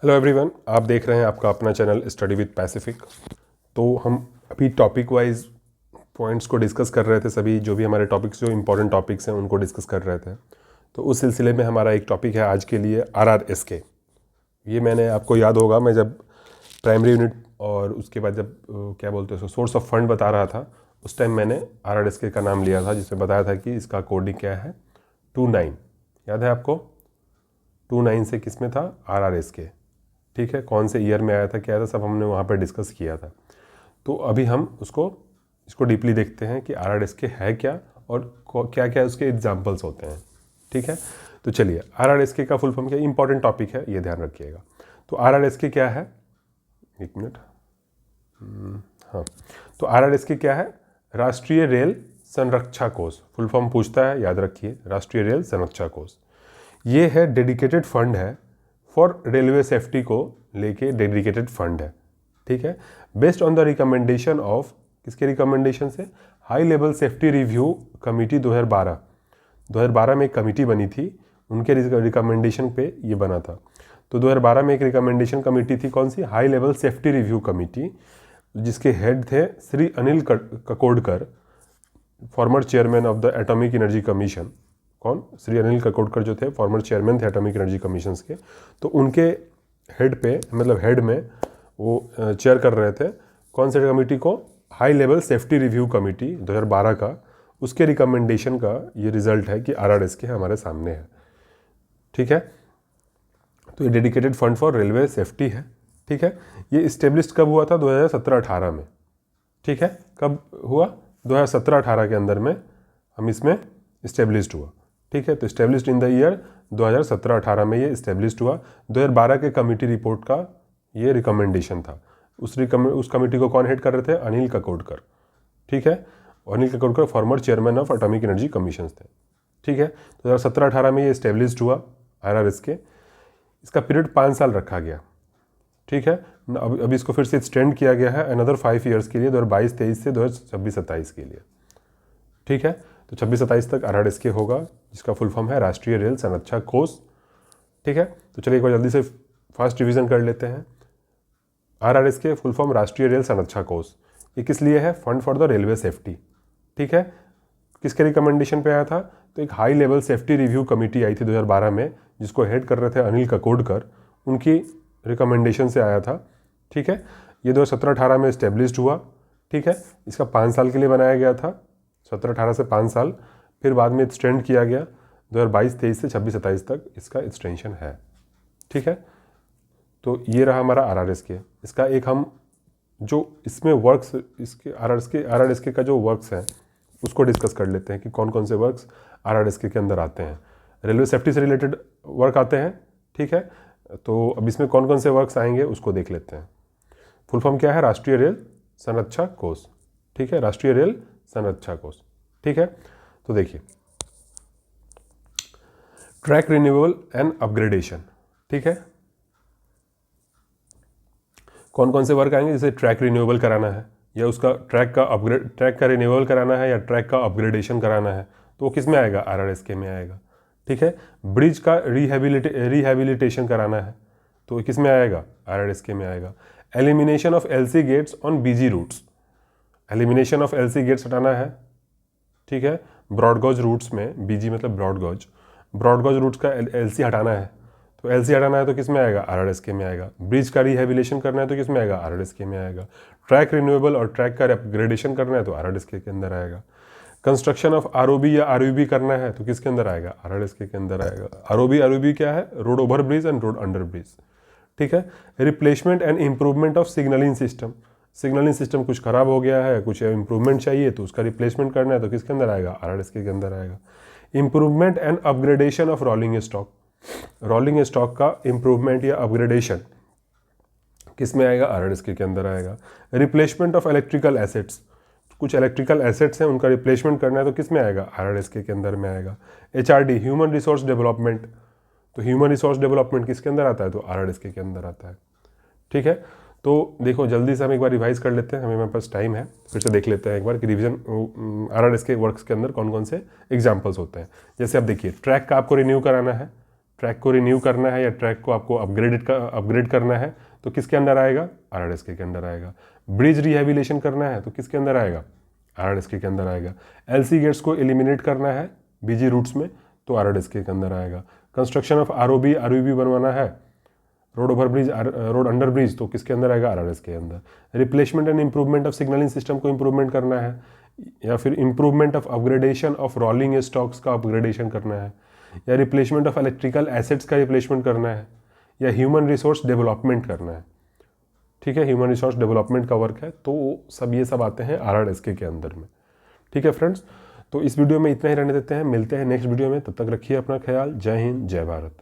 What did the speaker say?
Hello everyone, आप देख रहे हैं आपका अपना चैनल स्टडी विद पैसिफिक। तो हम अभी टॉपिक वाइज पॉइंट्स को डिस्कस कर रहे थे। सभी जो भी हमारे टॉपिक्स जो इंपॉर्टेंट टॉपिक्स हैं उनको डिस्कस कर रहे थे। तो उस सिलसिले में हमारा एक टॉपिक है आज के लिए RRSK। ये मैंने आपको याद होगा, मैं जब प्राइमरी यूनिट और उसके बाद जब क्या बोलते हैं सोर्स ऑफ फंड बता रहा था, उस टाइम मैंने RRSK का नाम लिया था, जिसमें बताया था कि इसका कोडिंग क्या है 29। याद है आपको 29 से किस में था RRSK। ठीक है, कौन से ईयर में आया था, क्या था, सब हमने वहाँ पर डिस्कस किया था। तो अभी हम इसको डीपली देखते हैं कि RRSK है क्या और क्या क्या उसके एग्जाम्पल्स होते हैं। ठीक है, तो चलिए RRSK का फुल फॉर्म क्या, इंपॉर्टेंट टॉपिक है, ये ध्यान रखिएगा। तो RRSK क्या है, एक मिनट, हाँ, तो RRSK क्या है, राष्ट्रीय रेल संरक्षा कोष। फुल फॉर्म पूछता है, याद रखिए, राष्ट्रीय रेल संरक्षा कोष। ये है डेडिकेटेड फंड है फॉर रेलवे सेफ्टी को लेके डेडिकेटेड फंड है। ठीक है, based on the recommendation of, किसके रिकमेंडेशन से, high level safety review committee 2012 में एक कमेटी बनी थी, उनके रिकमेंडेशन पे ये बना था। तो 2012 में एक रिकमेंडेशन कमेटी थी, कौन सी, high level safety review committee, जिसके हेड थे Shri Anil Kakodkar, former chairman of the atomic energy commission. कौन, श्री अनिल ककोडकर जो थे फॉर्मर चेयरमैन थे एटॉमिक एनर्जी कमीशन के। तो उनके हेड पे, मतलब हेड में वो चेयर कर रहे थे कौन से कमेटी को, high level safety review committee 2012 का। उसके रिकमेंडेशन का ये रिजल्ट है कि RRSK हमारे सामने है। ठीक है, तो ये dedicated fund for railway safety है। ठीक है, ये इस्टेब्लिश कब हुआ था, 2017-18 में। ठीक है, कब हुआ, 2017-18 के अंदर में हम इसमें इस्टेब्लिश्ड हुआ। ठीक है, तो इस्टेब्लिश्ड इन द ईयर 2017-18 में ये इस्टेब्लिश्ड हुआ। 2012 के कमेटी रिपोर्ट का ये रिकमेंडेशन था। उस कमेटी को कौन हेड कर रहे थे, अनिल ककोडकर। ठीक है, Anil Kakodkar former chairman of atomic energy commission थे। ठीक है, 2017-18 में ये इस्टेब्लिश्ड हुआ RRSK। इसका पीरियड 5 साल रखा गया। ठीक है, अभी इसको फिर से एक्सटेंड किया गया है अनदर 5 ईयर्स के लिए, 2022-23 से 2026-27 के लिए। ठीक है, तो 26-27 तक RRSK होगा, जिसका फुल फॉर्म है राष्ट्रीय रेल संरक्षा कोष। ठीक है, तो चलिए एक बार जल्दी से फास्ट रिवीजन कर लेते हैं। RRSK full form Rashtriya Rail Sanraksha Kosh. ये किस लिए है, fund for the railway safety. ठीक है, किसके रिकमेंडेशन पे आया था, तो एक high level safety review committee आई थी 2012 में, जिसको हेड कर रहे थे अनिल ककोडकर, उनकी रिकमेंडेशन से आया था। ठीक है, ये 2017-18 में इस्टेब्लिश्ड हुआ। ठीक है, इसका 5 साल के लिए बनाया गया था, 17-18 से 5 साल, फिर बाद में एक्सटेंड किया गया 2022-23 से 26-27 तक इसका एक्सटेंशन है। ठीक है, तो ये रहा हमारा RRSK। इसका एक हम जो इसमें वर्क्स, इसके RRSK का जो वर्क्स हैं उसको डिस्कस कर लेते हैं कि कौन कौन से वर्क्स RRSK के अंदर आते हैं। रेलवे सेफ्टी से रिलेटेड वर्क आते हैं। ठीक है, तो अब इसमें कौन कौन से वर्क्स आएंगे उसको देख लेते हैं। फुल फॉर्म क्या है, राष्ट्रीय रेल संरक्षा कोष। ठीक है, राष्ट्रीय रेल संरक्षा कोष। ठीक है, तो देखिए, ट्रैक रिन्यूअल एंड अपग्रेडेशन। ठीक है, कौन कौन से वर्क आएंगे, जैसे ट्रैक रिन्यूअल कराना है, या उसका ट्रैक का रिन्यूअल कराना है, या ट्रैक का अपग्रेडेशन कराना है, तो वो किस में आएगा, RRSK में आएगा। ठीक है, ब्रिज का रिहेबिलिटेशन कराना है, तो किस में आएगा, RRSK में आएगा। Elimination of LC gates on BG routes, elimination of LC gates हटाना है। ठीक है, ब्रॉडगॉज रूट्स में, BG मतलब ब्रॉडगॉज रूट्स का LC हटाना है, तो LC हटाना है तो किस में आएगा, RRSK में आएगा। ब्रिज का रिहेबिलिटेशन करना है तो किस में आएगा, RRSK में आएगा। ट्रैक रिन्यूएबल और ट्रैक का अपग्रेडेशन करना है तो RRSK के अंदर आएगा। कंस्ट्रक्शन ऑफ ROB या RUB करना है तो किसके अंदर आएगा, RRSK के अंदर आएगा। ROB क्या है, road over bridge and road under bridge. ठीक है, replacement and improvement of signalling system कुछ खराब हो गया है, कुछ इंप्रूवमेंट चाहिए तो उसका रिप्लेसमेंट करना है तो किसके अंदर आएगा, RRSK के अंदर आएगा। Improvement and upgradation of rolling stock का इम्प्रूवमेंट या अपग्रेडेशन किस में आएगा, RRSK के अंदर आएगा। रिप्लेसमेंट ऑफ इलेक्ट्रिकल एसेट्स, कुछ इलेक्ट्रिकल एसेट्स हैं उनका रिप्लेसमेंट करना है तो किस में आएगा, RRSK के अंदर में आएगा। HRD ह्यूमन रिसोर्स डेवलपमेंट, तो ह्यूमन रिसोर्स डेवलपमेंट किसके अंदर आता है, तो RRSK के अंदर आता है। ठीक है, तो देखो जल्दी से हम एक बार रिवाइज कर लेते हैं, हमें पास टाइम है, फिर से देख लेते हैं एक बार कि रिवीजन RRSK वर्क्स के अंदर कौन कौन से एग्जाम्पल्स होते हैं। जैसे अब देखिए, ट्रैक का आपको रिन्यू कराना है, ट्रैक को रिन्यू करना है या ट्रैक को आपको अपग्रेड करना है तो किसके अंदर आएगा, आरआरएसके के अंदर आएगा। ब्रिज रिहेबिलिटेशन करना है तो किसके अंदर आएगा, आरआरएसके के अंदर आएगा। एलसी गेट्स को एलिमिनेट करना है बीजी रूट्स में तो आरआरएसके के अंदर आएगा। कंस्ट्रक्शन ऑफ आरओबी बनवाना है, road over bridge, road under bridge, तो किसके अंदर आएगा, आरआरएस के अंदर। Replacement and improvement of signalling system को इंप्रूवमेंट करना है, या फिर improvement of upgradation of rolling stocks का अपग्रेडेशन करना है, या रिप्लेसमेंट ऑफ इलेक्ट्रिकल एसेट्स का रिप्लेसमेंट करना है, या ह्यूमन रिसोर्स डेवलपमेंट करना है। ठीक है, ह्यूमन रिसोर्स डेवलपमेंट का वर्क है, तो सब ये सब आते हैं आरआरएसके के अंदर में। ठीक है फ्रेंड्स, तो इस वीडियो में इतना ही रहने देते हैं, मिलते हैं नेक्स्ट वीडियो में, तब तक रखिए अपना ख्याल। जय हिंद, जय भारत।